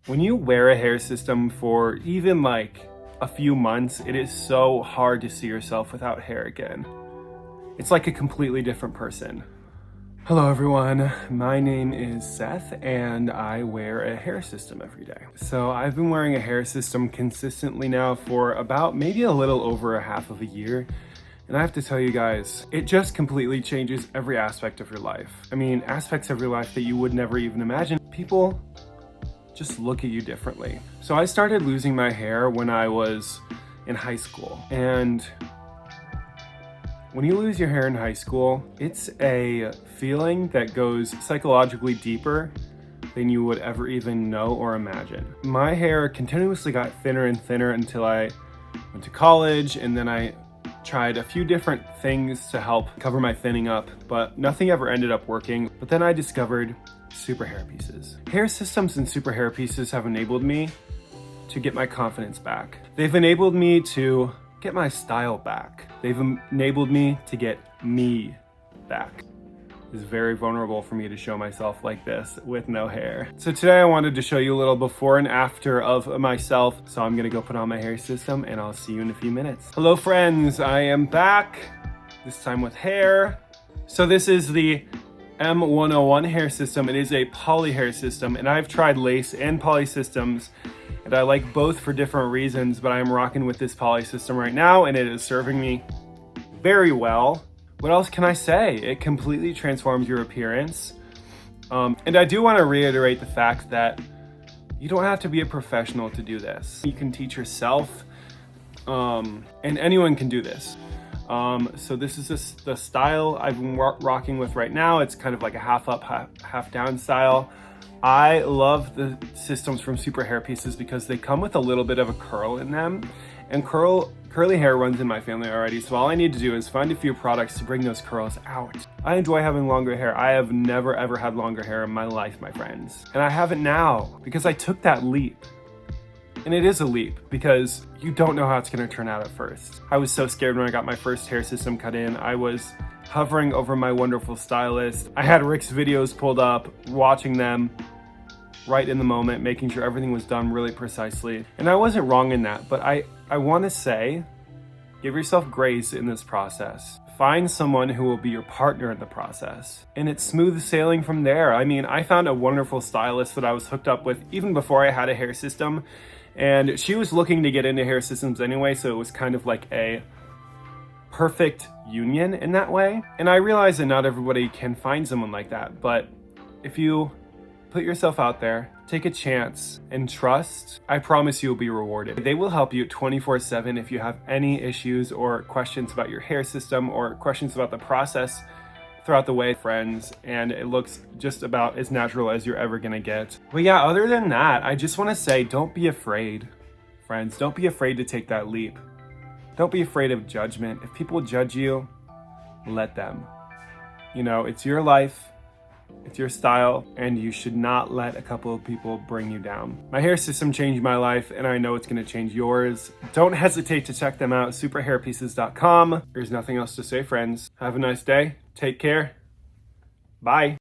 When you wear a hair system for even like a few months, it is so hard to see yourself without hair again. It's like a completely different person. Hello everyone, my name is Seth and I wear a hair system every day. So I've been wearing a hair system consistently now for about maybe a little over a half of a year. And I have to tell you guys, it just completely changes every aspect of your life. I mean, aspects of your life that you would never even imagine. People just look at you differently. So I started losing my hair when I was in high school. And when you lose your hair in high school, it's a feeling that goes psychologically deeper than you would ever even know or imagine. My hair continuously got thinner and thinner until I went to college, and then I tried a few different things to help cover my thinning up, but nothing ever ended up working. But then I discovered Superhairpieces. Hair systems and Superhairpieces have enabled me to get my confidence back. They've enabled me to get my style back. They've enabled me to get me back. It's very vulnerable for me to show myself like this with no hair. So today I wanted to show you a little before and after of myself. So I'm gonna go put on my hair system and I'll see you in a few minutes. Hello friends, I am back, this time with hair. So this is the M101 hair system. It is a poly hair system, and I've tried lace and poly systems, and I like both for different reasons, but I'm rocking with this poly system right now, and it is serving me very well. What else can I say? It completely transforms your appearance. And I do want to reiterate the fact that you don't have to be a professional to do this. You can teach yourself, and anyone can do this. So this is the style I've been rocking with right now. It's kind of like a half up, half down style. I love the systems from Superhairpieces because they come with a little bit of a curl in them, and curly hair runs in my family already. So all I need to do is find a few products to bring those curls out. I enjoy having longer hair. I have never ever had longer hair in my life, my friends. And I have it now because I took that leap. And it is a leap because you don't know how it's gonna turn out at first. I was so scared when I got my first hair system cut in. I was hovering over my wonderful stylist. I had Rick's videos pulled up, watching them right in the moment, making sure everything was done really precisely. And I wasn't wrong in that, but I wanna say, give yourself grace in this process. Find someone who will be your partner in the process. And it's smooth sailing from there. I mean, I found a wonderful stylist that I was hooked up with even before I had a hair system. And she was looking to get into hair systems anyway, so it was kind of like a perfect union in that way. And I realize that not everybody can find someone like that, but if you put yourself out there, take a chance, and trust, I promise you'll be rewarded. They will help you 24/7 if you have any issues or questions about your hair system or questions about the process throughout the way, friends, and it looks just about as natural as you're ever gonna get. But yeah, other than that, I just wanna say, don't be afraid, friends. Don't be afraid to take that leap. Don't be afraid of judgment. If people judge you, let them. You know, it's your life, it's your style, and you should not let a couple of people bring you down. My hair system changed my life, and I know it's gonna change yours. Don't hesitate to check them out, superhairpieces.com. There's nothing else to say, friends. Have a nice day. Take care. Bye.